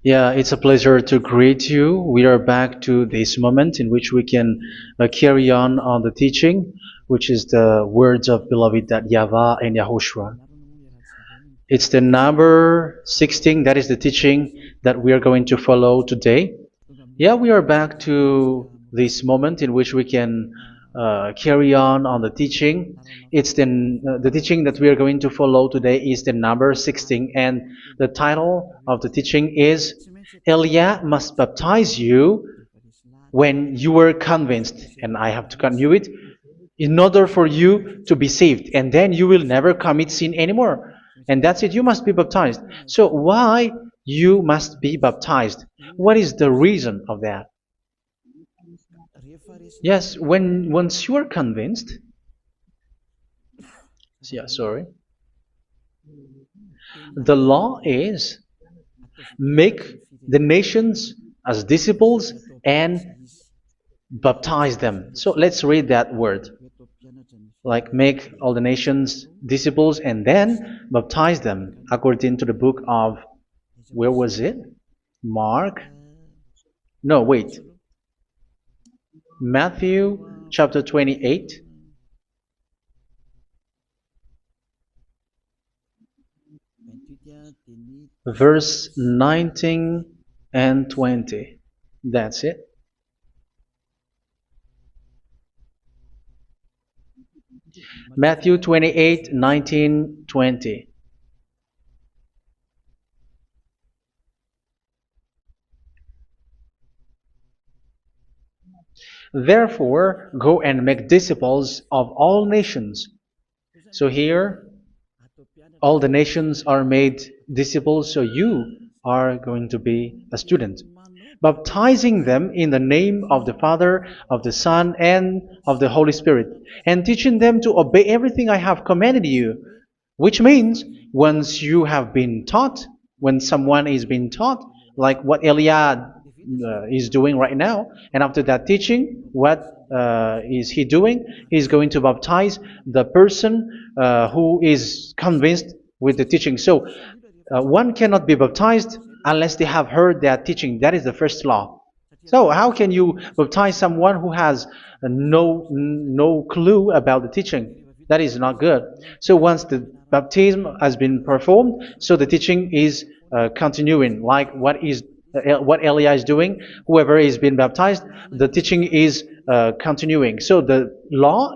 Yeah, it's a pleasure to greet you. We are back to this moment in which we can carry on the teaching, which is the words of beloved that YAHVAH and YAHOSHUA. It's the number 16, that is the teaching that we are going to follow today. Yeah, we are back to this moment in which we can carry on the teaching. It's the teaching that we are going to follow today is the number 16, and the title of the teaching is Elia must baptize you when you were convinced, and I have to continue it, in order for you to be saved, and then you will never commit sin anymore. And that's it, you must be baptized. So why you must be baptized? What is the reason of that? Yes, once you are convinced, yeah, sorry, the law is make the nations as disciples and baptize them. So let's read that word. Like make all the nations disciples and then baptize them according to the book of, where was it? Mark? No, wait. Matthew chapter 28. Verse 19 and 20. That's it. Matthew 28, 19, 20. Therefore, go and make disciples of all nations. So here, all the nations are made disciples, so you are going to be a student. Baptizing them in the name of the Father, of the Son, and of the Holy Spirit, and teaching them to obey everything I have commanded you. Which means, once you have been taught, when someone is being taught, like what Elia is doing right now, and after that teaching, what is he doing? He's going to baptize the person who is convinced with the teaching. So one cannot be baptized unless they have heard that teaching. That is the first law. So how can you baptize someone who has no clue about the teaching? That is not good. So once the baptism has been performed, so the teaching is continuing. Like what Elia is doing, whoever is being baptized, the teaching is continuing. So the law,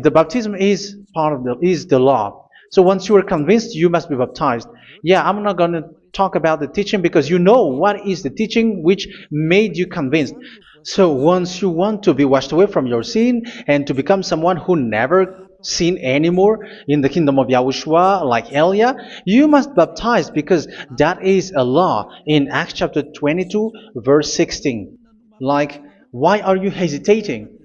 the baptism is part of the law. So once you are convinced, you must be baptized. Yeah, I'm not going to talk about the teaching because you know what is the teaching which made you convinced. So once you want to be washed away from your sin and to become someone who never sin anymore in the kingdom of Yahushua, like Elia, you must baptize because that is a law in Acts chapter 22, verse 16. Like, why are you hesitating?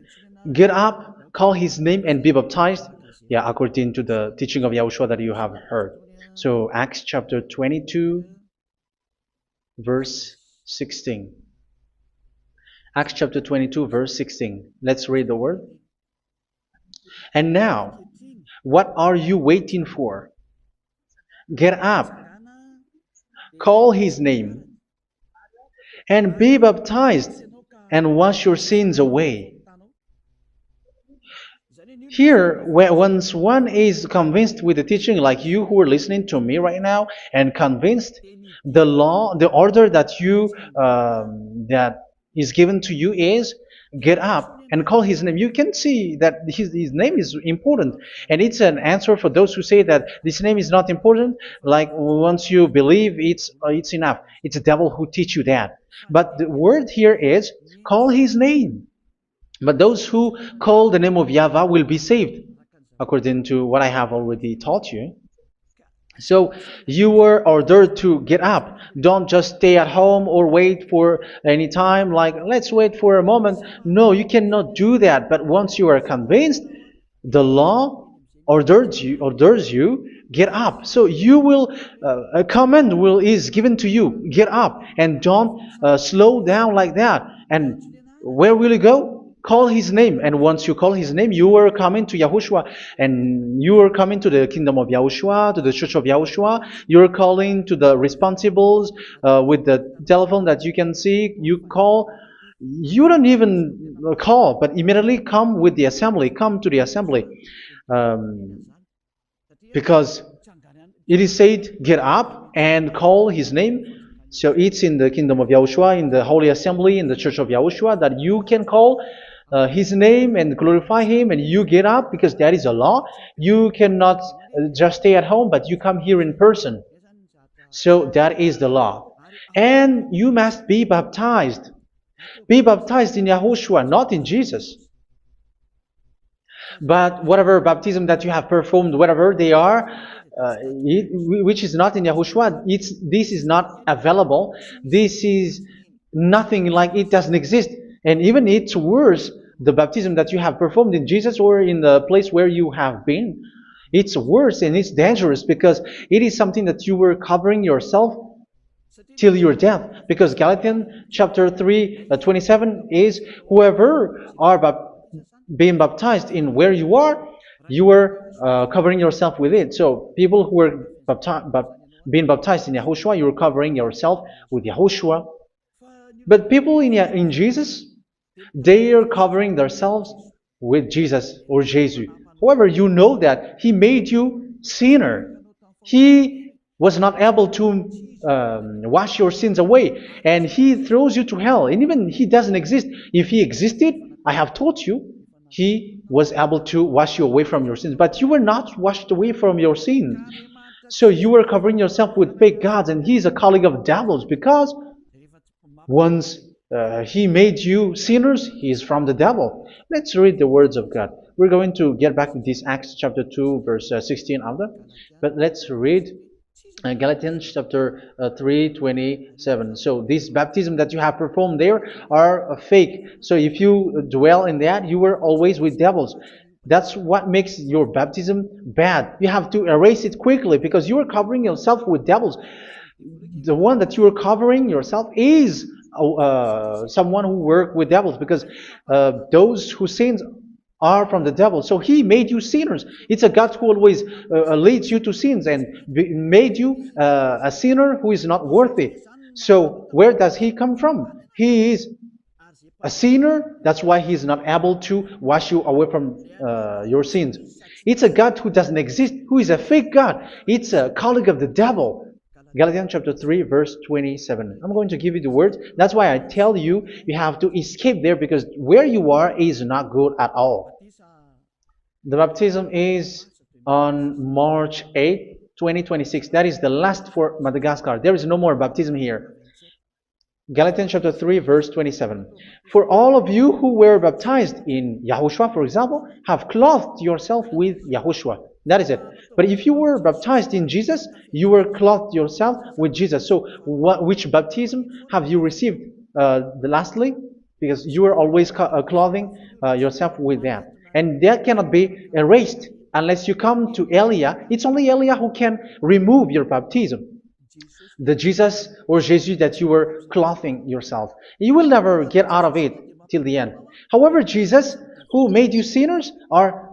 Get up, call his name, and be baptized. Yeah, according to the teaching of Yahushua that you have heard. So Acts chapter 22, verse 16. Acts chapter 22, verse 16. Let's read the word. And now, what are you waiting for? Get up, call his name, and be baptized, and wash your sins away. Here, once one is convinced with the teaching, like you who are listening to me right now, and convinced, the law, the order that that is given to you is get up and call his name. You can see that his name is important, and it's an answer for those who say that this name is not important. Like once you believe, it's enough. It's the devil who teach you that. But the word here is call his name. But those who call the name of YAHVAH will be saved, according to what I have already taught you. So you were ordered to get up. Don't just stay at home or wait for any time, like let's wait for a moment. No, you cannot do that. But once you are convinced, the law orders you get up. So you will a command is given to you, get up, and don't slow down like that. And where will you go? call his name. And once you call his name, you are coming to Yahushua. And you are coming to the kingdom of Yahushua, to the church of Yahushua. You're calling to the responsibles with the telephone that you can see. You call. You don't even call, but immediately come with the assembly. Come to the assembly. Um, because it is said, get up and call his name. So it's in the kingdom of Yahushua, in the holy assembly, in the church of Yahushua, that you can call his name and glorify him, and you get up, because that is a law. You cannot just stay at home, but you come here in person. So that is the law. And you must be baptized. Be baptized in Yahushua, not in Jesus. But whatever baptism that you have performed, whatever they are, which is not in Yahushua, this is not available. This is nothing, like it doesn't exist. And even it's worse, the baptism that you have performed in Jesus or in the place where you have been. It's worse and it's dangerous, because it is something that you were covering yourself till your death. Because Galatians chapter 3, 27 is, whoever are being baptized in where you are covering yourself with it. So people who were being baptized in Yahushua, you're covering yourself with Yahushua. But people in Jesus, they are covering themselves with Jesus or Jesus. However, you know that He made you sinner. He was not able to wash your sins away, and He throws you to hell. And even He doesn't exist. If He existed, I have taught you, He was able to wash you away from your sins. But you were not washed away from your sins. So you were covering yourself with fake gods, and He's a colleague of devils, because once He made you sinners, He is from the devil. Let's read the words of God. We're going to get back to this Acts chapter 2, verse 16 after. But let's read Galatians chapter 3, 27. So this baptism that you have performed there are fake. So if you dwell in that, you were always with devils. That's what makes your baptism bad. You have to erase it quickly, because you are covering yourself with devils. The one that you are covering yourself is someone who works with devils, because those who sin are from the devil. So He made you sinners. It's a God who always leads you to sins, and made you a sinner who is not worthy. So where does He come from? He is a sinner. That's why He is not able to wash you away from your sins. It's a God who doesn't exist, who is a fake God. It's a colleague of the devil. Galatians chapter 3, verse 27. I'm going to give you the words. That's why I tell you, you have to escape there, because where you are is not good at all. The baptism is on March 8, 2026. That is the last for Madagascar. There is no more baptism here. Galatians chapter 3, verse 27. For all of you who were baptized in Yahushua, for example, have clothed yourself with Yahushua. That is it. But if you were baptized in Jesus, you were clothed yourself with Jesus. So which baptism have you received lastly? Because you are always clothing yourself with that. And that cannot be erased unless you come to Eliah. It's only Eliah who can remove your baptism. The Jesus or Jesus that you were clothing yourself. You will never get out of it till the end. However, Jesus, who made you sinners, are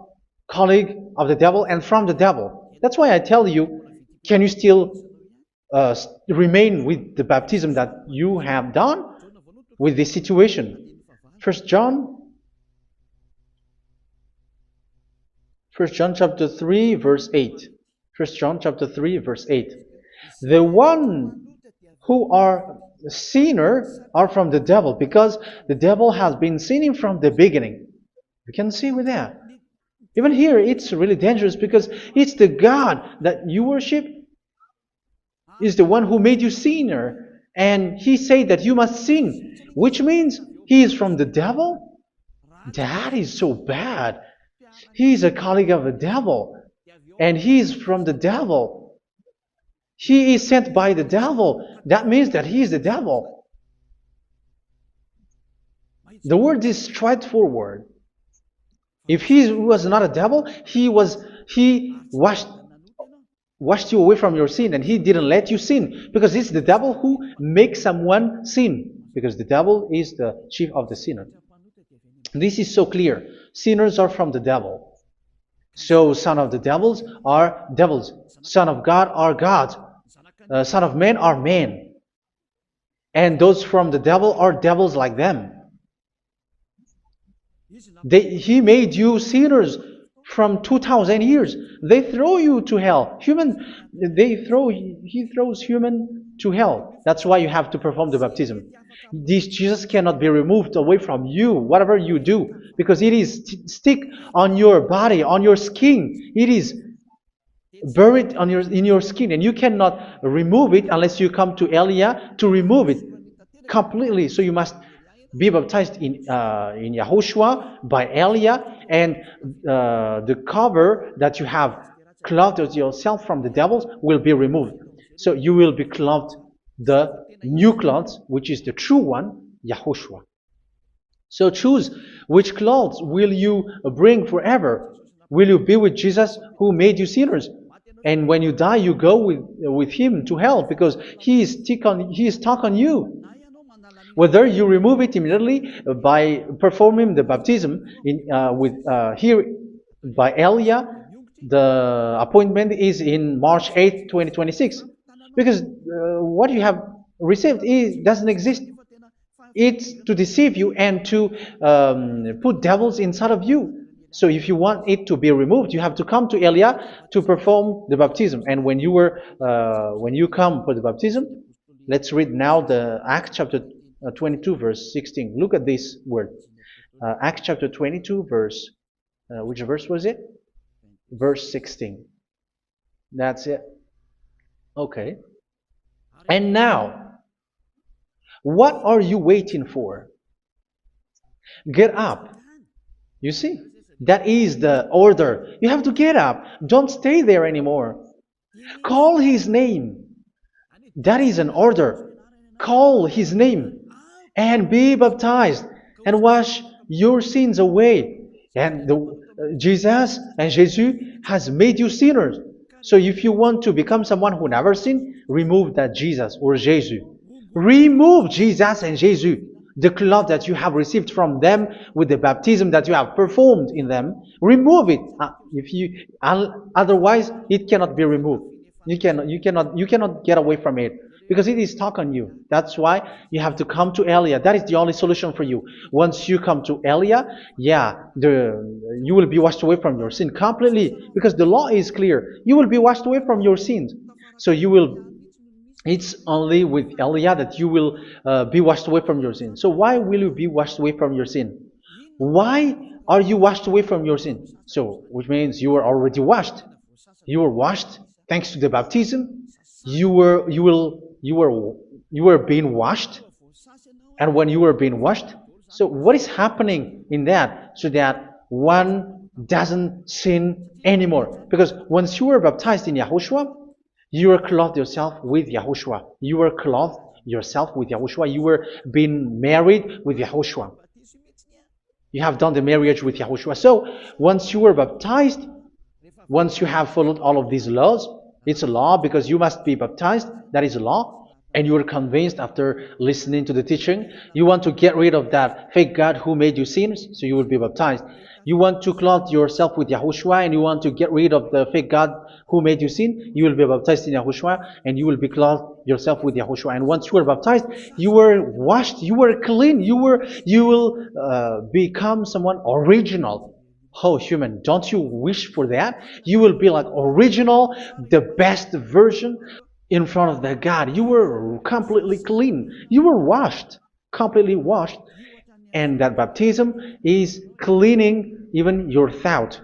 colleague of the devil and from the devil. That's why I tell you, can you still remain with the baptism that you have done with this situation? First John chapter 3, verse 8. First John chapter 3, verse 8. The one who are sinner are from the devil, because the devil has been sinning from the beginning. You can see with that. Even here, it's really dangerous, because it's the God that you worship is the one who made you sinner, and He said that you must sin, which means He is from the devil. That is so bad. He is a colleague of the devil, and He is from the devil. He is sent by the devil. That means that He is the devil. The word is straightforward. If He was not a devil, He washed you away from your sin, and He didn't let you sin, because it's the devil who makes someone sin, because the devil is the chief of the sinner. This is so clear. Sinners are from the devil. So son of the devils are devils. Son of God are gods. Son of men are men. And those from the devil are devils like them. He made you sinners from 2,000 years. They throw you to hell. He throws human to hell. That's why you have to perform the baptism. This Jesus cannot be removed away from you, whatever you do, because it is stick on your body, on your skin. It is buried in your skin, and you cannot remove it unless you come to Elia to remove it completely. So you must be baptized in YAHOSHUA by Elia, and the cover that you have clothed yourself from the devils will be removed. So you will be clothed the new clothes, which is the true one, YAHOSHUA. So choose which clothes will you bring forever. Will you be with Jesus who made you sinners? And when you die, you go with him to hell because he is stuck on you. Whether you remove it immediately by performing the baptism here by Elia, the appointment is in March 8, 2026. Because what you have received doesn't exist. It's to deceive you and to put devils inside of you. So if you want it to be removed, you have to come to Elia to perform the baptism. And when you come for the baptism, let's read now the Acts chapter 22 verse 16. Look at this word. Acts chapter 22 verse, which verse was it? Verse 16. That's it. Okay. And now, what are you waiting for? Get up. You see, that is the order. You have to get up. Don't stay there anymore. Call his name. That is an order. Call his name and be baptized and wash your sins away. And Jesus has made you sinners. So if you want to become someone who never sinned, remove that Jesus or Jesus. Remove Jesus and Jesus, the cloth that you have received from them with the baptism that you have performed in them. Remove it. Otherwise, it cannot be removed. You cannot get away from it because it is stuck on you. That's why you have to come to Elia. That is the only solution for you. Once you come to Elia, you will be washed away from your sin completely because the law is clear. You will be washed away from your sins. So it's only with Elia that you will be washed away from your sin. So why will you be washed away from your sin? Why are you washed away from your sin? So, which means you were already washed. You were washed thanks to the baptism. You were being washed. And when you were being washed, so what is happening in that? So that one doesn't sin anymore. Because once you were baptized in YAHOSHUA, you were clothed yourself with YAHOSHUA. You were clothed yourself with YAHOSHUA. You were being married with YAHOSHUA. You have done the marriage with YAHOSHUA. So once you were baptized, once you have followed all of these laws, it's a law because you must be baptized. That is a law. And you are convinced after listening to the teaching, you want to get rid of that fake God who made you sinners, so you will be baptized. You want to clothe yourself with YAHOSHUA and you want to get rid of the fake God who made you sin, you will be baptized in YAHOSHUA and you will be clothed yourself with YAHOSHUA. And once you are baptized, you were washed, you were clean, you will become someone original. Oh, human, don't you wish for that? You will be like original, the best version in front of the God. You were completely clean. You were washed, completely washed. And that baptism is cleaning even your thought.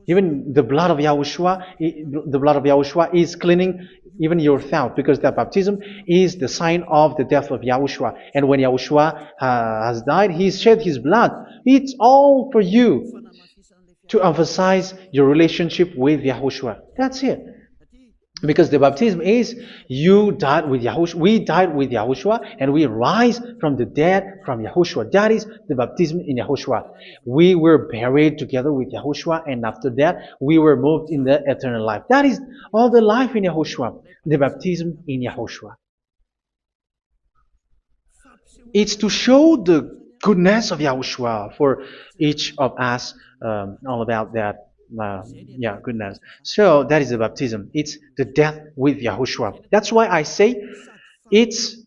Even the blood of YAHOSHUA is cleaning even your thought, because that baptism is the sign of the death of YAHOSHUA. And when YAHOSHUA has died, he shed his blood. It's all for you to emphasize your relationship with YAHOSHUA. That's it. Because the baptism is you died with YAHOSHUA, we died with YAHOSHUA, and we rise from the dead from YAHOSHUA. That is the baptism in YAHOSHUA. We were buried together with YAHOSHUA, and after that we were moved in the eternal life. That is all the life in YAHOSHUA, the baptism in YAHOSHUA. It's to show the goodness of Yahushua for each of us, all about that. Yeah, goodness. So that is the baptism. It's the death with Yahushua. That's why I say it's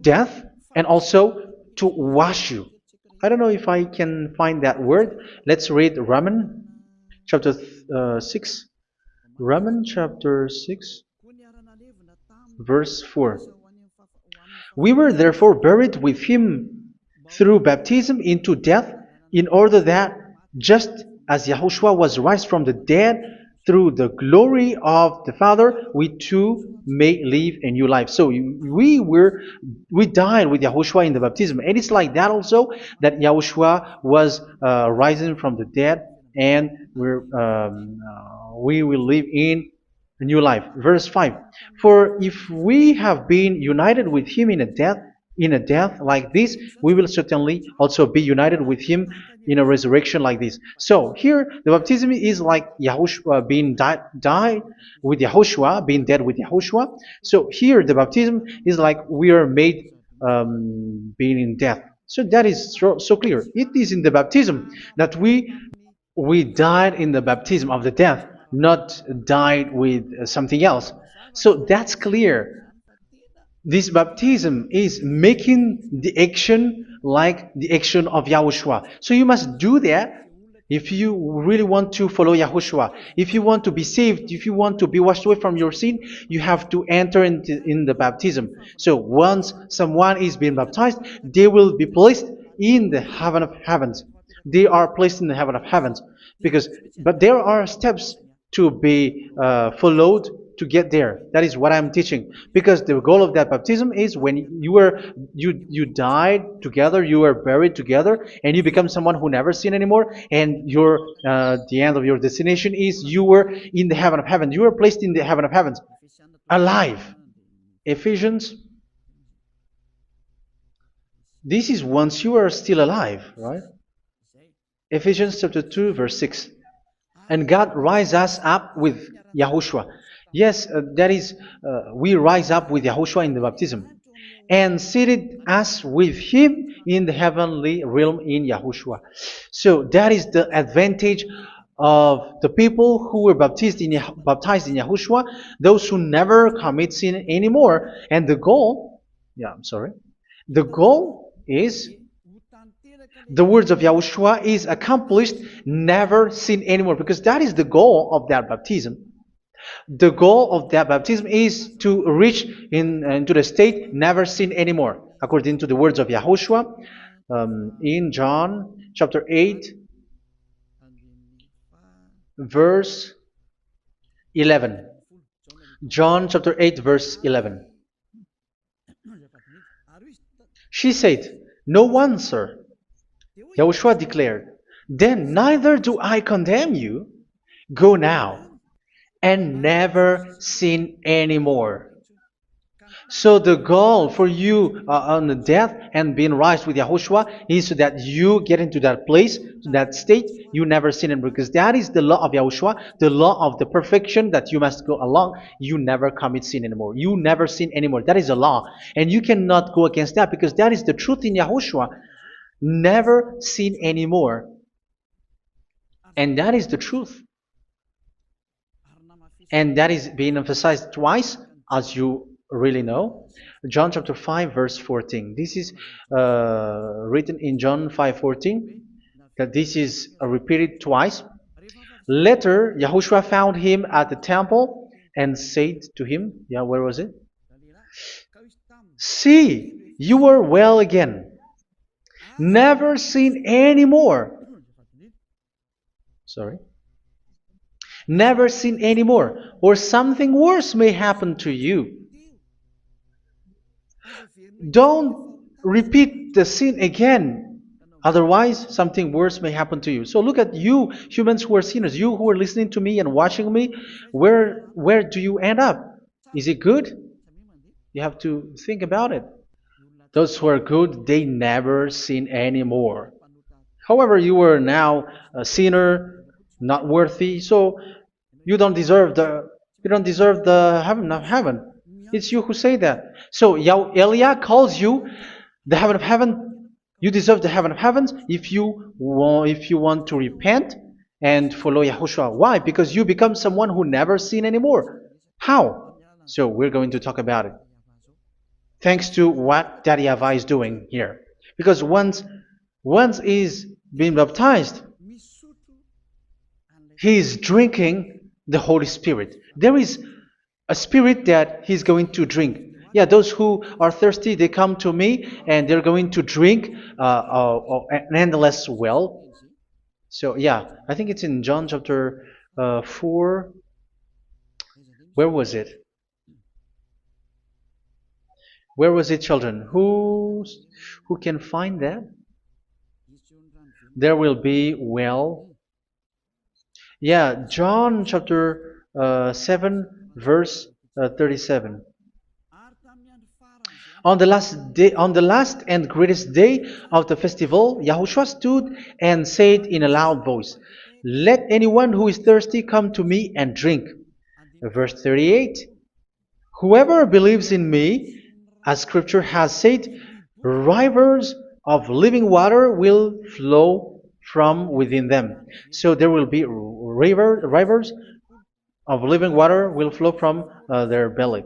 death and also to wash you. I don't know if I can find that word. Let's read Romans chapter 6. Romans chapter 6, verse 4. We were therefore buried with him through baptism into death, in order that, just as Yahushua was raised from the dead through the glory of the Father, we too may live a new life. So we died with Yahushua in the baptism, and it's like that also that Yahushua was rising from the dead, and we will live in a new life. Verse 5. For if we have been united with him in a death like this, we will certainly also be united with him in a resurrection like this. So here the baptism is like Yahushua being died with Yahushua, being dead with Yahushua. So here the baptism is like we are made being in death. So that is so clear. It is in the baptism that we died in the baptism of the death, not died with something else. So that's clear. This baptism is making the action like the action of Yahushua. So you must do that if you really want to follow Yahushua. If you want to be saved, if you want to be washed away from your sin, you have to enter in the baptism. So once someone is being baptized, they will be placed in the heaven of heavens. They are placed in the heaven of heavens, but there are steps to be followed to get there. That is what I'm teaching, because the goal of that baptism is when you died together, you were buried together, and you become someone who never sin anymore, and the end of your destination is you were in the heaven of heaven. You were placed in the heaven of heavens, alive. Ephesians. This is once you are still alive, right? Ephesians chapter 2, verse 6. And God rise us up with Yahushua. Yes, that is, we rise up with Yahushua in the baptism. And seated us with him in the heavenly realm in Yahushua. So that is the advantage of the people who were baptized in Yahushua, those who never commit sin anymore. And the goal, the goal is the words of Yahushua is accomplished, never sin anymore, because that is the goal of that baptism. The goal of that baptism is to reach into the state never sin anymore, according to the words of Yahushua in John chapter 8, verse 11. John chapter 8, verse 11. She said, "No one, sir." Yahushua declared, "Then neither do I condemn you. Go now and never sin anymore." So the goal for you on the death and being raised with Yahushua is so that you get into that place, to that state, you never sin anymore. Because that is the law of Yahushua, the law of the perfection that you must go along. You never commit sin anymore. You never sin anymore. That is a law. And you cannot go against that, because that is the truth in Yahushua. Never sin anymore. And that is the truth. And that is being emphasized twice, as you really know. John chapter 5, verse 14. This is written in John 5:14, that this is repeated twice. Later, Yahushua found him at the temple and said to him, where was it? "See, you are well again. Never sin anymore." Never sin anymore, or something worse may happen to you. Don't repeat the sin again. Otherwise, something worse may happen to you. So look at you, humans who are sinners, you who are listening to me and watching me. Where do you end up? Is it good? You have to think about it. Those who are good, they never sin anymore. However, you are now a sinner, not worthy, so you don't deserve the heaven of heaven. It's you who say that. So Eliah calls you the heaven of heaven You deserve the heaven of heavens if you want to repent and follow Yahushua. Why? Because you become someone who never sin anymore. How? So we're going to talk about it. Thanks to what Daddy YAHVAH is doing here. Because once he's been baptized, he is drinking the Holy Spirit. There is a spirit that he's going to drink. Yeah, those who are thirsty, they come to me and they're going to drink an endless well. So yeah, I think it's in John chapter 4. Where was it? Where was it, children? Who can find that? There will be well. Yeah, John chapter 7, verse 37. On the last day, on the last and greatest day of the festival, Yahushua stood and said in a loud voice, "Let anyone who is thirsty come to me and drink." Verse 38. Whoever believes in me, as Scripture has said, rivers of living water will flow from within them. So there will be rivers of living water will flow from their belly.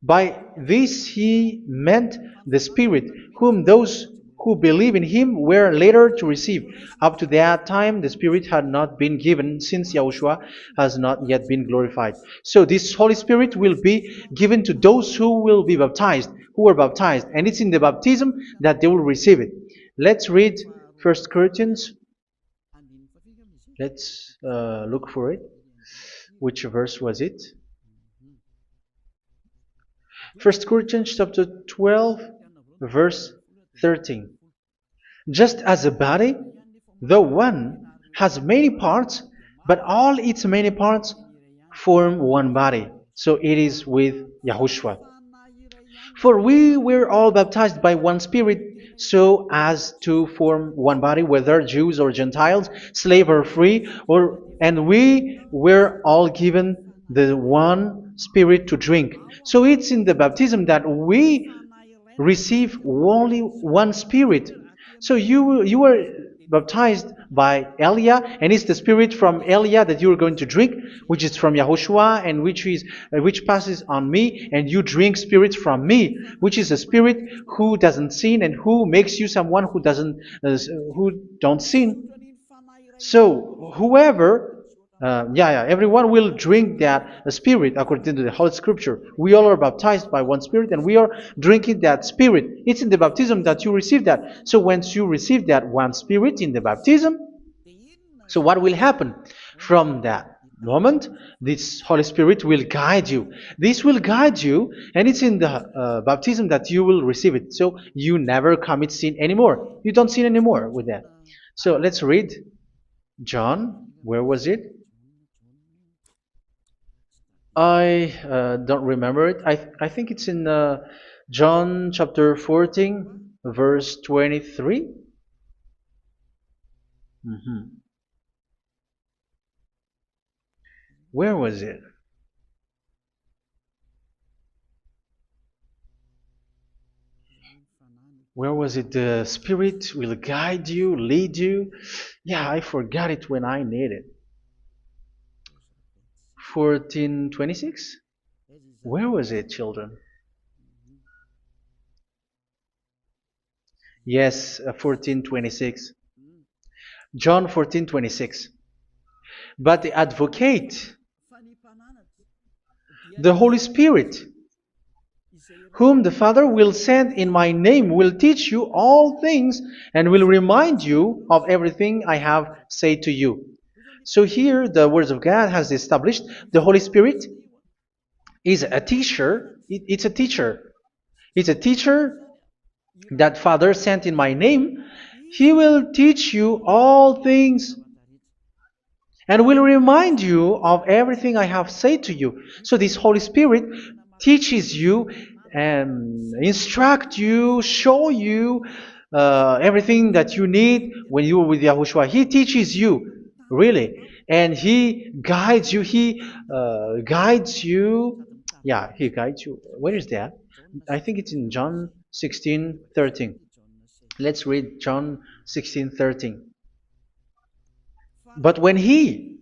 By this he meant the Spirit, whom those who believe in him were later to receive. Up to that time, the Spirit had not been given, since Yahushua has not yet been glorified. So this Holy Spirit will be given to those who will be baptized, who are baptized, and it's in the baptism that they will receive it. Let's read 1 Corinthians. Let's look for it. Which verse was it? 1 Corinthians chapter 12, verse 13. Just as a body, though one, has many parts, but all its many parts form one body. So it is with Yahushua. For we were all baptized by one Spirit, so as to form one body, whether Jews or Gentiles, slave or free, and we were all given the one Spirit to drink. So it's in the baptism that we receive only one Spirit. So you were baptized by Elia, and it's the Spirit from Elia that you are going to drink, which is from Yahushua, and which passes on me, and you drink Spirit from me, which is a Spirit who doesn't sin and who makes you someone who don't sin. So whoever everyone will drink that Spirit according to the Holy Scripture. We all are baptized by one Spirit, and we are drinking that Spirit. It's in the baptism that you receive that. So once you receive that one Spirit in the baptism, so what will happen? From that moment, this Holy Spirit will guide you. This will guide you, and it's in the baptism that you will receive it. So you never commit sin anymore. You don't sin anymore with that. So let's read John. Where was it? I don't remember it. I think it's in John chapter 14, verse 23. Where was it? Where was it? The Spirit will guide you, lead you. Yeah, I forgot it when I need it. 14:26? Where was it, children? Yes, 14:26. John 14:26. But the advocate, the Holy Spirit, whom the Father will send in my name, will teach you all things and will remind you of everything I have said to you. So here the words of God has established the Holy Spirit is a teacher. It's a teacher. It's a teacher that Father sent in my name. He will teach you all things and will remind you of everything I have said to you. So this Holy Spirit teaches you and instruct you, show you everything that you need when you are with Yahushua. He teaches you, really, and He guides you. He guides you. Yeah, He guides you. Where is that? I think it's in John 16:13. Let's read John 16:13. But when He,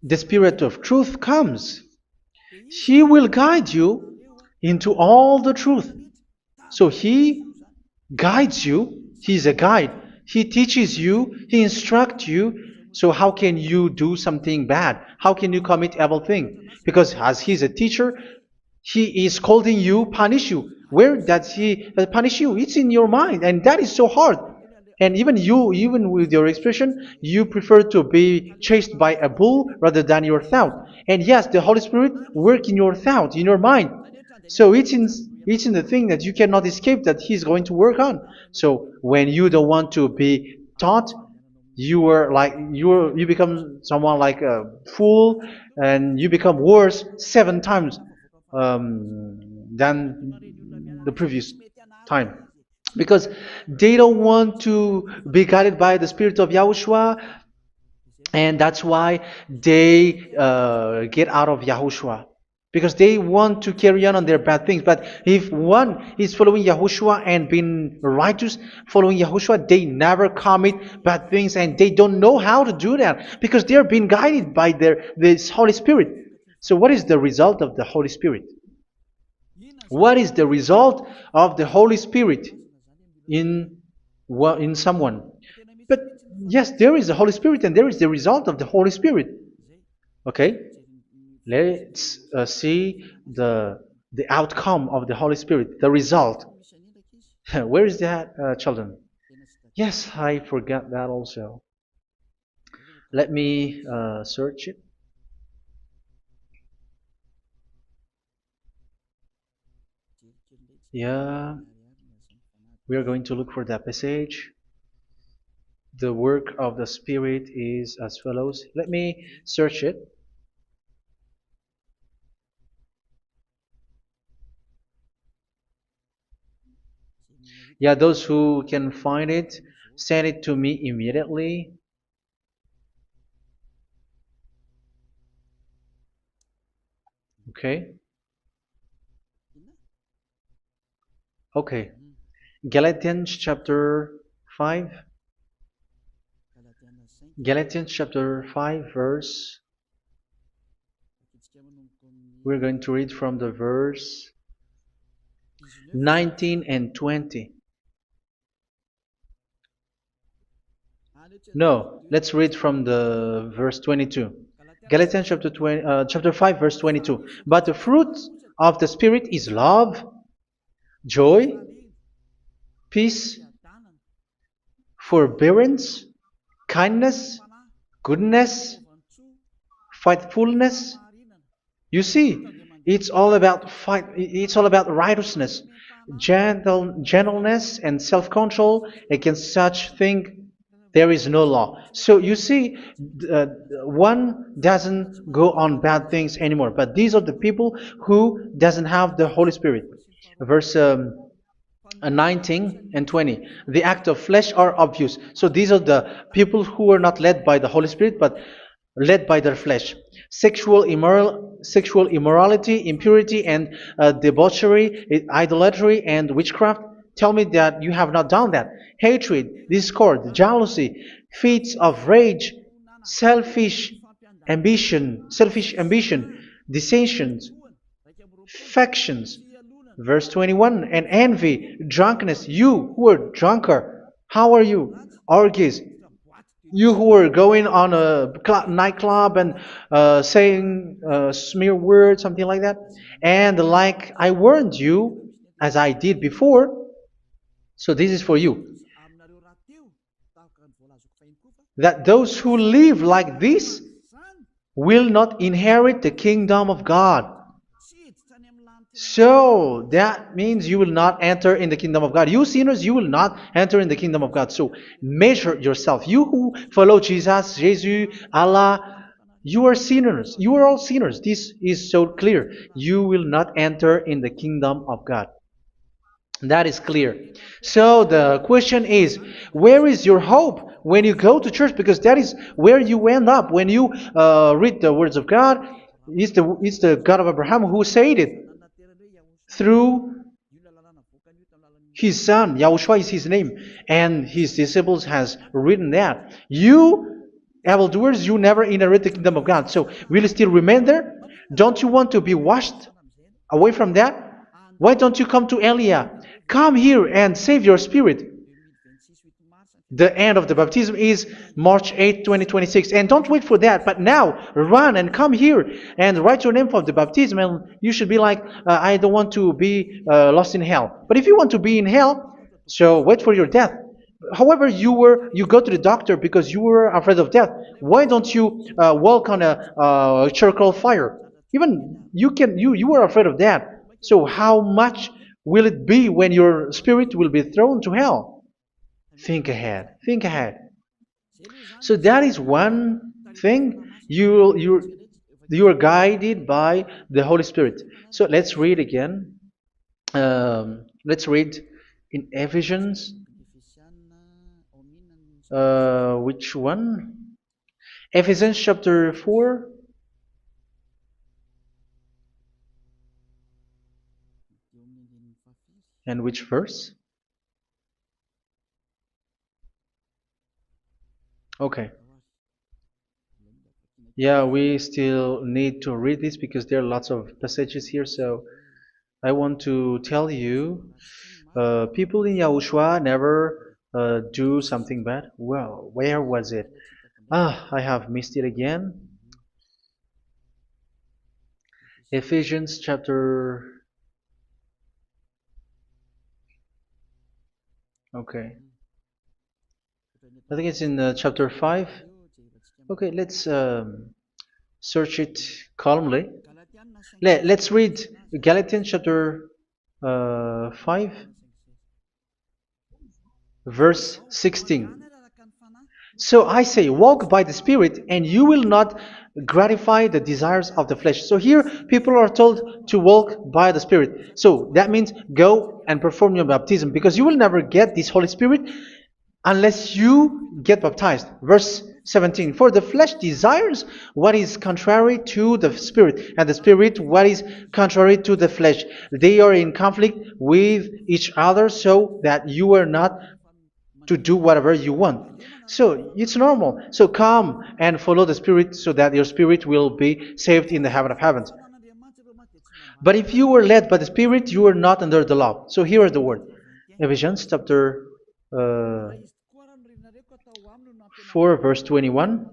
the Spirit of truth, comes, He will guide you into all the truth. So He guides you. He's a guide. He teaches you. He instructs you. So how can you do something bad? How can you commit evil thing? Because as He's a teacher, He is scolding you, punish you. Where does He punish you? It's in your mind, and that is so hard. And even you, even with your expression, you prefer to be chased by a bull rather than your thought. And yes, the Holy Spirit work in your thought, in your mind. So it's in the thing that you cannot escape that He's going to work on. So when you don't want to be taught, you become someone like a fool, and you become worse 7 times than the previous time, because they don't want to be guided by the Spirit of Yahushua, and that's why they get out of Yahushua, because they want to carry on their bad things. But if one is following Yahushua and being righteous, following Yahushua, they never commit bad things, and they don't know how to do that because they are being guided by this Holy Spirit. So what is the result of the Holy Spirit? What is the result of the Holy Spirit in someone? But yes, there is the Holy Spirit, and there is the result of the Holy Spirit. Okay, let's see the outcome of the Holy Spirit, the result. Where is that, children? Yes, I forgot that also. Let me search it. Yeah, we are going to look for that passage. The work of the Spirit is as follows. Let me search it. Yeah, those who can find it, send it to me immediately. Okay. Okay. Galatians chapter 5. Galatians chapter 5 verse. We're going to read from the verse 19 and 20. No, let's read from the verse 22. Galatians chapter 5 verse 22. But the fruit of the Spirit is love, joy, peace, forbearance, kindness, goodness, faithfulness. You see, it's all about fight. It's all about righteousness, gentleness, and self-control. Against such thing, there is no law. So you see, one doesn't go on bad things anymore. But these are the people who doesn't have the Holy Spirit. Verse 19 and 20. The act of flesh are obvious. So these are the people who are not led by the Holy Spirit, but led by their flesh. Sexual immorality, impurity, and debauchery, idolatry, and witchcraft. Tell me that you have not done that. Hatred, discord, jealousy, fits of rage, selfish ambition, dissensions, factions. Verse 21, and envy, drunkenness. You who are drunkard, how are you? Orgies. You who are going on a nightclub and saying smear words, something like that. And like I warned you, as I did before, so this is for you. That those who live like this will not inherit the kingdom of God. So that means you will not enter in the kingdom of God. You sinners, you will not enter in the kingdom of God. So measure yourself. You who follow Jesus, Allah, you are sinners. You are all sinners. This is so clear. You will not enter in the kingdom of God. That is clear. So the question is, where is your hope when you go to church? Because that is where you end up. When you read the words of God, it's the God of Abraham who said it. Through His son, Yahushua is his name, and his disciples has written that. You, evildoers, you never inherit the kingdom of God. So will you still remain there? Don't you want to be washed away from that? Why don't you come to Elia? Come here and save your spirit. The end of the baptism is March 8th, 2026. And don't wait for that, but now run and come here and write your name for the baptism. And you should be like, I don't want to be lost in hell. But if you want to be in hell, so wait for your death. However, you go to the doctor because you were afraid of death. Why don't you walk on a charcoal fire? Even you were afraid of that. So how much will it be when your spirit will be thrown to hell? Think ahead. Think ahead. So that is one thing. You are guided by the Holy Spirit. So let's read again. Let's read in Ephesians. Which one? Ephesians chapter 4. And which verse? Okay. Yeah, we still need to read this because there are lots of passages here. So I want to tell you, people in Yahushua never do something bad. Well, where was it? I have missed it again. Ephesians chapter. Okay. I think it's in chapter 5. Okay, let's search it calmly. Let's read Galatians chapter 5, verse 16. So I say, walk by the Spirit, and you will not gratify the desires of the flesh. So here, people are told to walk by the Spirit. So that means go and perform your baptism, because you will never get this Holy Spirit unless you get baptized. Verse 17. For the flesh desires what is contrary to the Spirit, and the Spirit what is contrary to the flesh. They are in conflict with each other, so that you are not to do whatever you want. So it's normal. So come and follow the Spirit so that your spirit will be saved in the heaven of heavens. But if you were led by the Spirit, you are not under the law. So here is the word. Ephesians chapter 4 verse 21.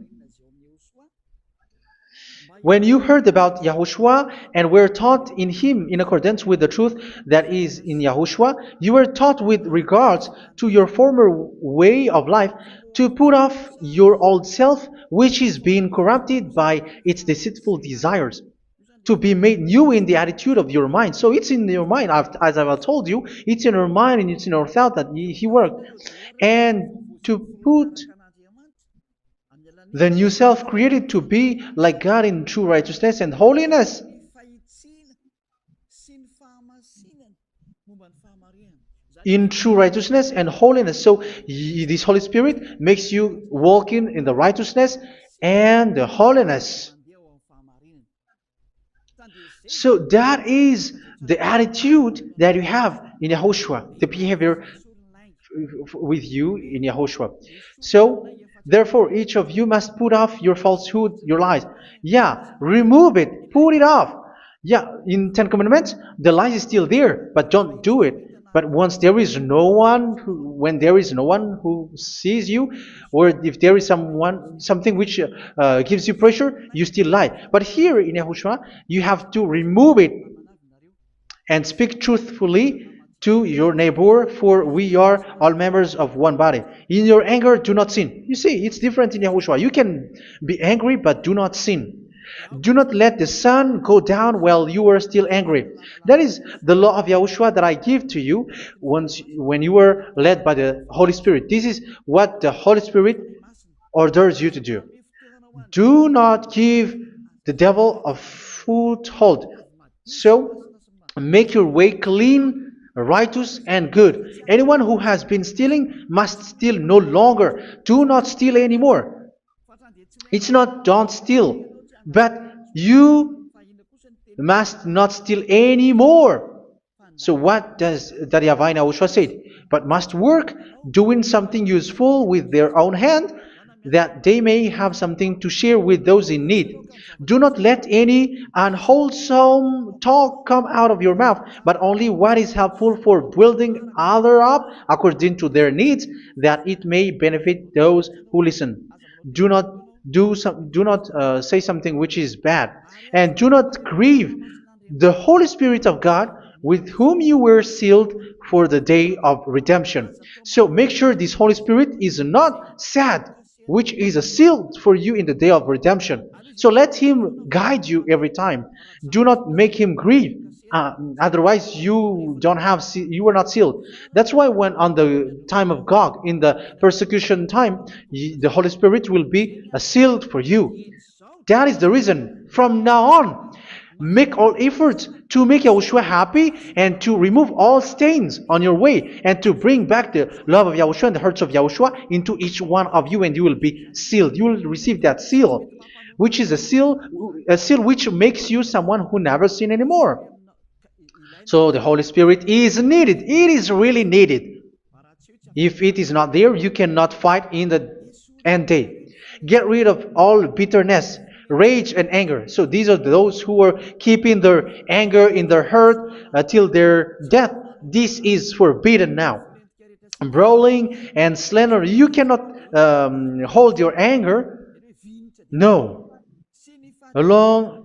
When you heard about Yahushua and were taught in him in accordance with the truth that is in Yahushua, you were taught with regards to your former way of life to put off your old self, which is being corrupted by its deceitful desires, to be made new in the attitude of your mind. So it's in your mind, as I've told you, it's in your mind and it's in your thought that he worked. And to put the new self created to be like God in true righteousness and holiness. In true righteousness and holiness. So this Holy Spirit makes you walking in the righteousness and the holiness. So that is the attitude that you have in Yahushua, the behavior with you in Yahushua. So therefore, each of you must put off your falsehood, your lies. Yeah, remove it, put it off. Yeah, in Ten Commandments, the lies is still there, but don't do it. But once there is no one, when there is no one who sees you, or if there is something which gives you pressure, you still lie. But here in Yahushua, you have to remove it and speak truthfully to your neighbor, for we are all members of one body. In your anger, do not sin. You see, it's different in Yahushua. You can be angry, but do not sin. Do not let the sun go down while you are still angry. That is the law of Yahushua that I give to you when you were led by the Holy Spirit. This is what the Holy Spirit orders you to do. Do not give the devil a foothold. So, make your way clean, righteous, and good. Anyone who has been stealing must steal no longer. Do not steal anymore. It's not don't steal, but you must not steal anymore. So what does Daryavai Yahushua said? But must work doing something useful with their own hand, that they may have something to share with those in need. Do not let any unwholesome talk come out of your mouth, but only what is helpful for building other up according to their needs, that it may benefit those who listen. Do not do not say something which is bad, and do not grieve the Holy Spirit of God, with whom you were sealed for the day of redemption. So make sure this Holy Spirit is not sad, which is a seal for you in the day of redemption. So let Him guide you every time. Do not make Him grieve. Otherwise, you were not sealed. That's why when on the time of God, in the persecution time, the Holy Spirit will be a sealed for you. That is the reason. From now on, make all efforts to make Yahushua happy and to remove all stains on your way and to bring back the love of Yahushua and the hearts of Yahushua into each one of you, and you will be sealed. You will receive that seal, which is a seal which makes you someone who never sin anymore. So the Holy Spirit is needed. It is really needed. If it is not there, you cannot fight in the end day. Get rid of all bitterness, rage, and anger. So these are those who are keeping their anger in their heart till their death. This is forbidden now. Brawling and slander. You cannot hold your anger. No. Along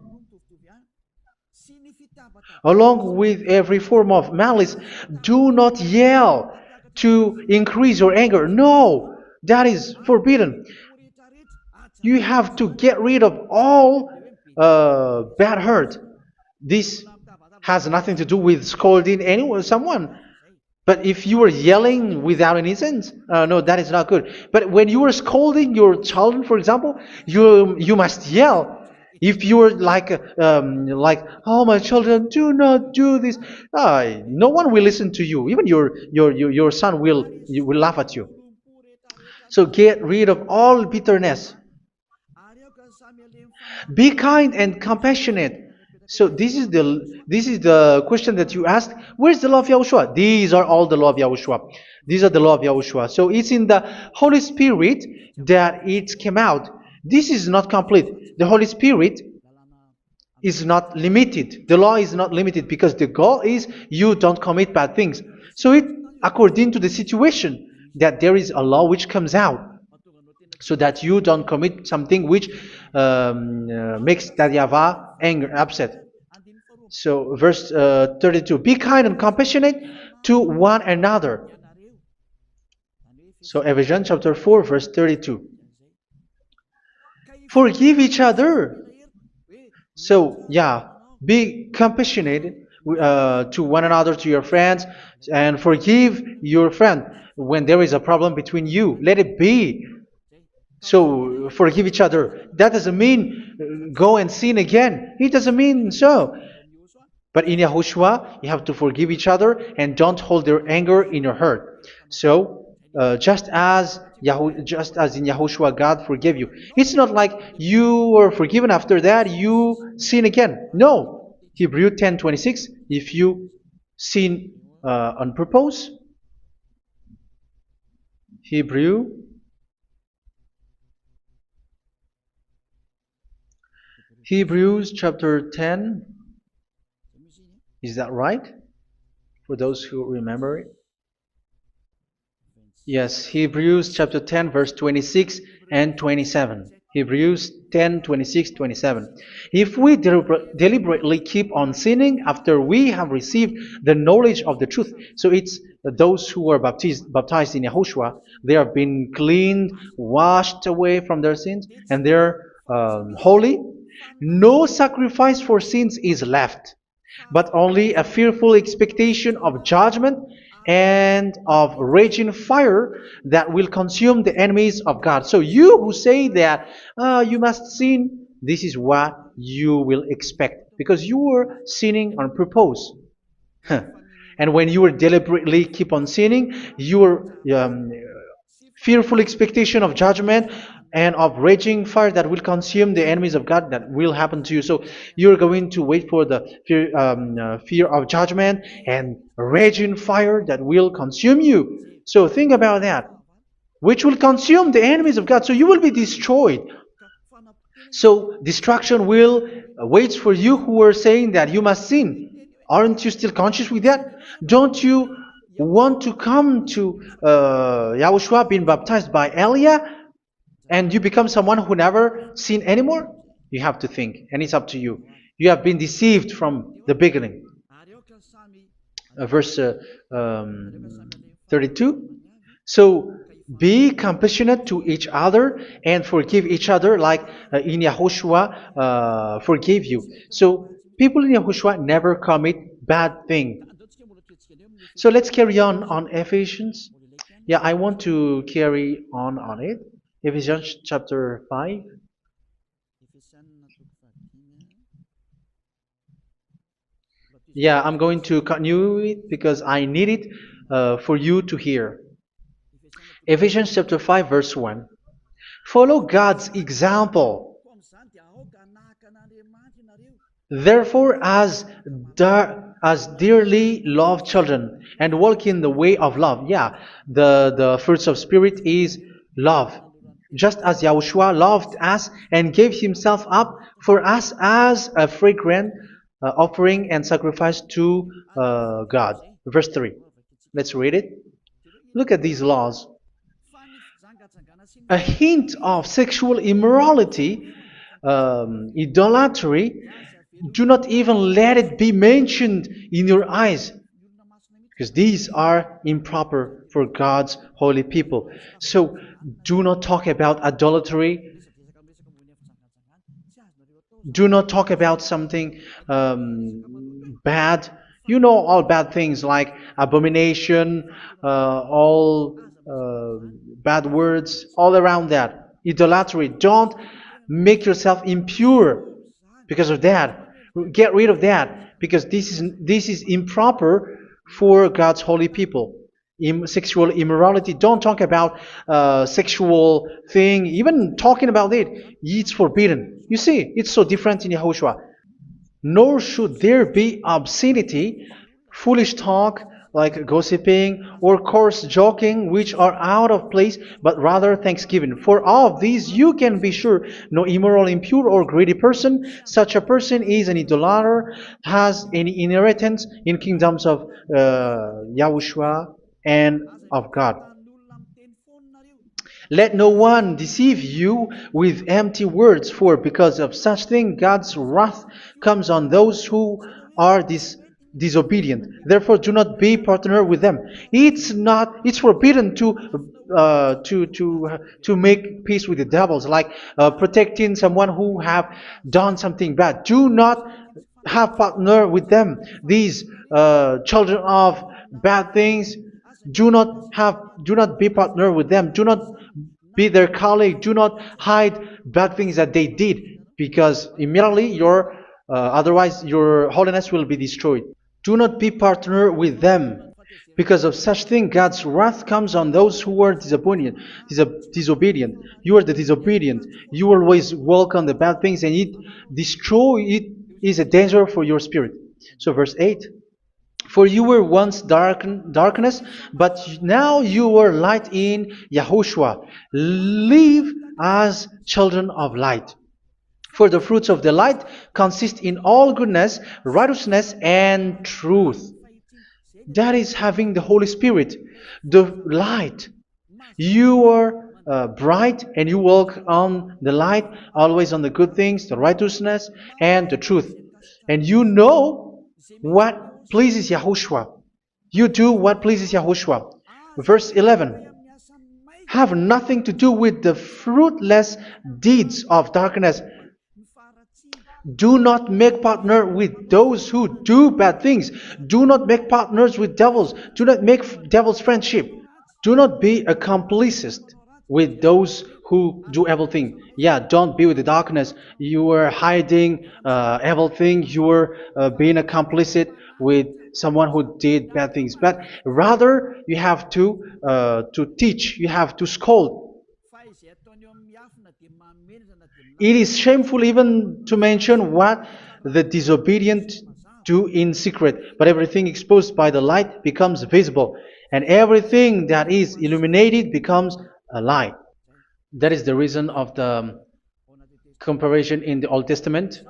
Along with every form of malice, do not yell to increase your anger. No, that is forbidden. You have to get rid of all bad hurt. This has nothing to do with scolding anyone, someone. But if you are yelling without any sense, no, that is not good. But when you are scolding your children, for example, you must yell. If you are like, oh my children, do not do this, no one will listen to you. Even your son will laugh at you. So get rid of all bitterness. Be kind and compassionate. So this is the question that you asked. Where's the law of Yahushua? These are all the law of Yahushua. These are the law of Yahushua. So it's in the Holy Spirit that it came out. This is not complete. The Holy Spirit is not limited. The law is not limited because the goal is you don't commit bad things. So it according to the situation that there is a law which comes out, so that you don't commit something which makes that YAHVAH anger, upset. So verse 32, be kind and compassionate to one another. So Ephesians chapter 4 verse 32. Forgive each other. So yeah, be compassionate to one another, to your friends, and forgive your friend when there is a problem between you. Let it be. So forgive each other. That doesn't mean go and sin again. It doesn't mean so. But in Yahushua, you have to forgive each other and don't hold their anger in your heart. So just as in Yahushua, God forgave you. It's not like you were forgiven after that you sin again. No. Hebrew 10:26. If you sin on purpose, Hebrews chapter 10. Is that right? For those who remember it. Yes, Hebrews chapter 10 verse 26 and 27. Hebrews 10, 26, 27. If we deliberately keep on sinning after we have received the knowledge of the truth, so it's those who are baptized in Yahushua, they have been cleaned, washed away from their sins, and they're holy. No sacrifice for sins is left, but only a fearful expectation of judgment and of raging fire that will consume the enemies of God. So you who say that you must sin, this is what you will expect, because you were sinning on purpose. And when you deliberately keep on sinning, your fearful expectation of judgment and of raging fire that will consume the enemies of God that will happen to you. So you're going to wait for the fear of judgment and raging fire that will consume you. So think about that, which will consume the enemies of God. So you will be destroyed. So destruction will wait for you who are saying that you must sin. Aren't you still conscious with that? Don't you want to come to Yahushua being baptized by Elia and you become someone who never sin anymore? You have to think, and it's up to you. You have been deceived from the beginning. Verse 32. So be compassionate to each other and forgive each other like in Yahushua forgave you. So people in Yahushua never commit bad thing. So let's carry on Ephesians. Yeah, I want to carry on it. Ephesians chapter 5. Yeah, I'm going to continue it because I need it for you to hear. Ephesians chapter 5 verse 1. Follow God's example. Therefore, as dearly loved children, and walk in the way of love. Yeah, the fruits of spirit is love. Just as Yahushua loved us and gave himself up for us as a fragrant offering and sacrifice to God. Verse 3. Let's read it. Look at these laws. A hint of sexual immorality, idolatry, do not even let it be mentioned in your eyes, because these are improper for God's holy people. So do not talk about idolatry. Do not talk about something bad. You know all bad things like abomination, all bad words, all around that. Idolatry. Don't make yourself impure because of that. Get rid of that because this is improper for God's holy people. Sexual immorality. Don't talk about sexual thing. Even talking about it's forbidden. You see, it's so different in Yahushua. Nor should there be obscenity, foolish talk like gossiping or coarse joking, which are out of place, but rather thanksgiving. For of these you can be sure: no immoral, impure, or greedy person, such a person is an idolater, has any inheritance in kingdoms of Yahushua and of God. Let no one deceive you with empty words, for because of such thing God's wrath comes on those who are disobedient. Therefore, do not be partner with them. It's forbidden to make peace with the devils, like protecting someone who have done something bad. Do not have partner with them. These children of bad things, do not be partner with them. Do not be their colleague. Do not hide bad things that they did, because immediately otherwise your holiness will be destroyed. Do not be partner with them. Because of such thing, God's wrath comes on those who are disobedient. You are the disobedient. You always walk on the bad things, and it is a danger for your spirit. So verse 8. For you were once darkness, but now you are light in Yahushua. Live as children of light. For the fruits of the light consist in all goodness, righteousness, and truth. That is having the Holy Spirit, the light. You are bright and you walk on the light, always on the good things, the righteousness, and the truth. And you know what pleases Yahushua. You do what pleases Yahushua. Verse 11. Have nothing to do with the fruitless deeds of darkness. Do not make partner with those who do bad things. Do not make partners with devils. Do not make devil's friendship. Do not be accomplices with those who do evil things. Yeah, don't be with the darkness. You are hiding evil things. You are being a complicit with someone who did bad things. But rather, you have to teach. You have to scold. It is shameful even to mention what the disobedient do in secret, but everything exposed by the light becomes visible, and everything that is illuminated becomes a light. That is the reason of the comparison in the Old Testament.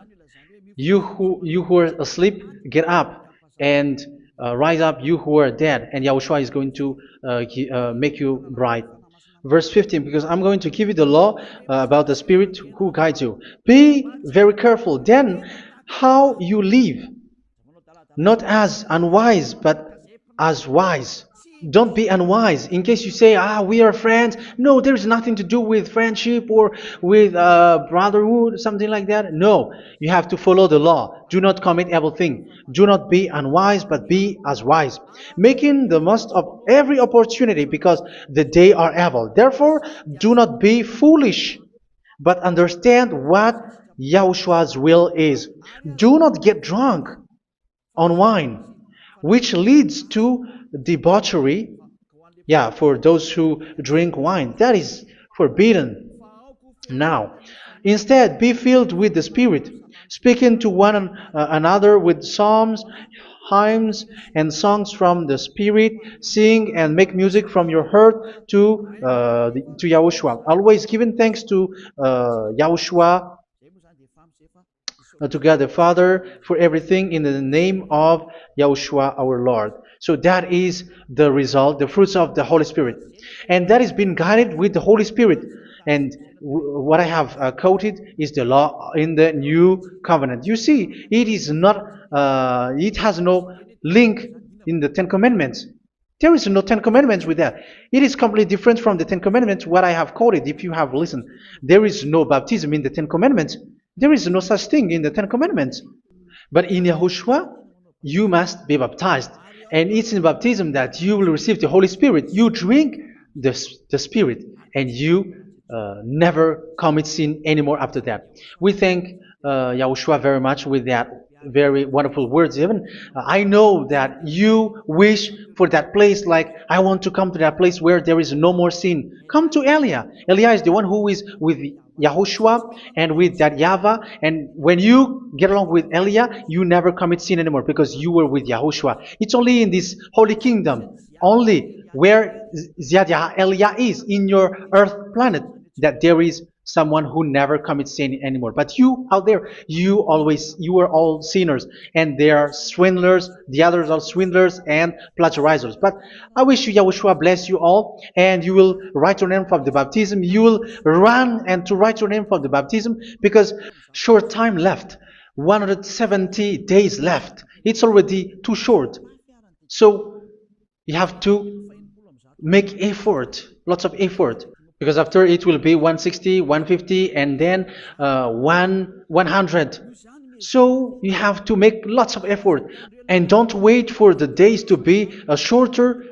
You who are asleep, get up and rise up, you who are dead, and Yahushua is going to make you bright. Verse 15, because I'm going to give you the law about the Spirit who guides you. Be very careful then how you live, not as unwise, but as wise. Don't be unwise. In case you say, we are friends. No, there's nothing to do with friendship or with brotherhood, something like that. No, you have to follow the law. Do not commit evil thing. Do not be unwise, but be as wise, making the most of every opportunity because the day are evil. Therefore, do not be foolish, but understand what Yahushua's will is. Do not get drunk on wine, which leads to debauchery. Yeah, for those who drink wine, that is forbidden now. Instead, be filled with the Spirit, speaking to one another with psalms, hymns, and songs from the Spirit. Sing and make music from your heart to Yahushua. Always giving thanks to Yahushua, to God the Father for everything in the name of Yahushua our Lord. So that is the result, the fruits of the Holy Spirit. And that is being guided with the Holy Spirit. And what I have quoted is the law in the new covenant. You see, it is not, it has no link in the Ten Commandments. There is no Ten Commandments with that. It is completely different from the Ten Commandments, what I have quoted, if you have listened. There is no baptism in the Ten Commandments. There is no such thing in the Ten Commandments. But in Yahushua, you must be baptized. And it's in baptism that you will receive the Holy Spirit. You drink the Spirit, and you never commit sin anymore after that. We thank Yahushua very much with that very wonderful words. Even I know that you wish for that place, like I want to come to that place where there is no more sin. Come to Elia. Elia is the one who is with Yahushua and with that YAHVAH, and when you get along with Elia, you never commit sin anymore because you were with Yahushua. It's only in this holy kingdom, only where Ziad Elia is in your earth planet, that there is someone who never commits sin anymore. But you out there, you are all sinners, and they are swindlers. The others are swindlers and plagiarizers. But I wish you, Yahushua, bless you all, and you will write your name from the baptism. You will run and to write your name from the baptism, because short time left, 170 days left. It's already too short. So you have to make effort, lots of effort, because after it will be 160, 150, and then 100. So you have to make lots of effort, and don't wait for the days to be shorter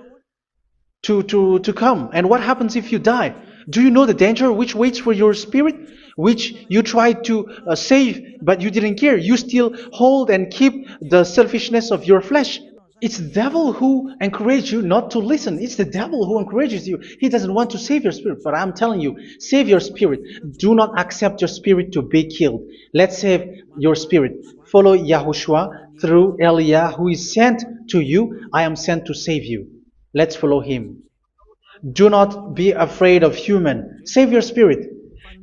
to come. And what happens if you die? Do you know the danger which waits for your spirit, which you tried to save, but you didn't care? You still hold and keep the selfishness of your flesh. It's the devil who encourages you not to listen. It's the devil who encourages you. He doesn't want to save your spirit. But I'm telling you, save your spirit. Do not accept your spirit to be killed. Let's save your spirit. Follow Yahushua through Elia, who is sent to you. I am sent to save you. Let's follow him. Do not be afraid of human. Save your spirit.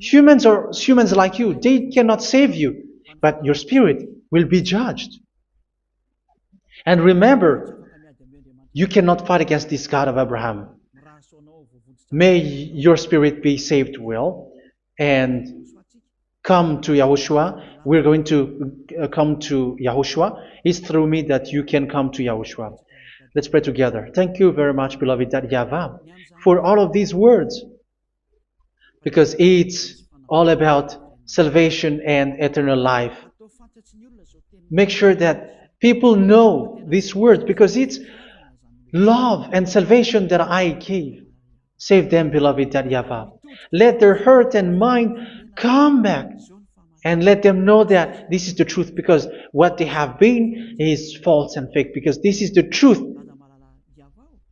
Humans are humans like you. They cannot save you. But your spirit will be judged. And remember, you cannot fight against this God of Abraham. May your spirit be saved well and come to Yahushua. We're going to come to Yahushua. It's through me that you can come to Yahushua. Let's pray together. Thank you very much, beloved YAHVAH, for all of these words, because it's all about salvation and eternal life. Make sure that people know these words, because it's love and salvation that I gave. Save them, beloved YAHVAH. Let their heart and mind come back, and let them know that this is the truth, because what they have been is false and fake, because this is the truth.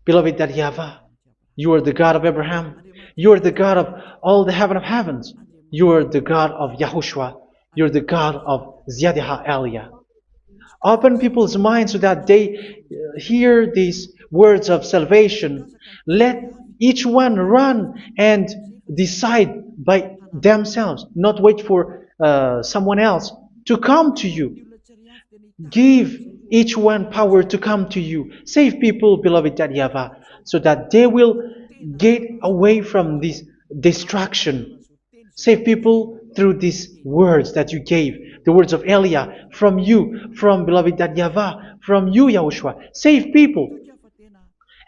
Beloved YAHVAH, you are the God of Abraham. You are the God of all the heaven of heavens. You are the God of Yahushua. You're the God of Ziyadiha Elia. Open people's minds so that they hear these words of salvation. Let each one run and decide by themselves, not wait for someone else to come to you. Give each one power to come to you. Save people, beloved YAHVAH, so that they will get away from this distraction. Save people through these words that you gave, the words of Elia, from you, from beloved YAHVAH, from you, Yahushua. Save people.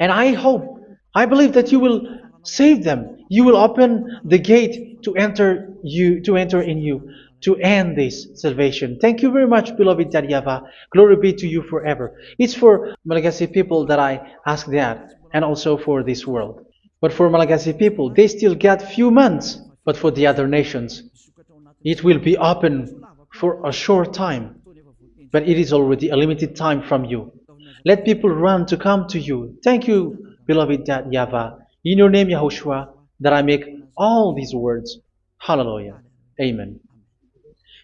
And I hope, I believe that you will save them. You will open the gate to enter in you, to end this salvation. Thank you very much, beloved YAHVAH. Glory be to you forever. It's for Malagasy people that I ask that, and also for this world. But for Malagasy people, they still get few months. But for the other nations, it will be open for a short time. But it is already a limited time from you. Let people run to come to you. Thank you, beloved YAHVAH. In your name, Yahushua, that I make all these words. Hallelujah. Amen.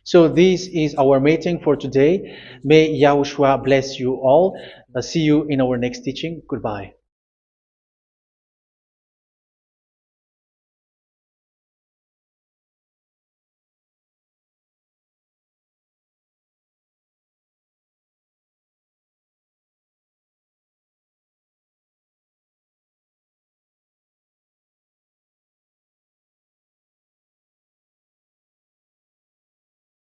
So this is our meeting for today. May Yahushua bless you all. See you in our next teaching. Goodbye.